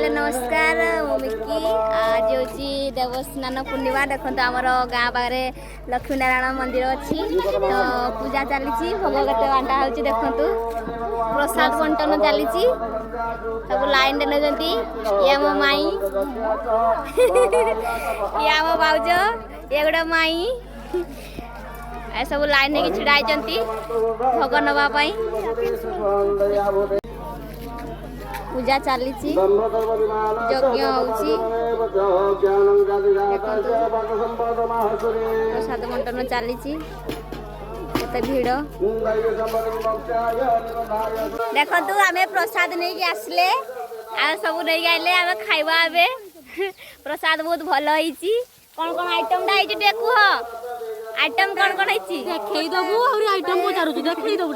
hello नमस्कार मु Mickey आज हूँ देवस्नान पूर्णिमा देखो आमर गाँ पाखे लक्ष्मी नारायण मंदिर अच्छी तो पूजा चली भोग के बांटा हो देखु प्रसाद बंटन चली सब लाइन रे नौकरी ये मो माई ये आम भाज ये गोटे माई सब लाइन नहीं छिड़ा भोग नवापाई पूजा चली यज्ञ प्रसाद बंटन चली भीड़ देखु आम प्रसाद नहीं आसले सब नहीं आइले आम खाइबा ए प्रसाद बहुत भल कौन कौन आइटम कह आइटम कौन कौन देखई दबु आइटम पचारू देखई दबु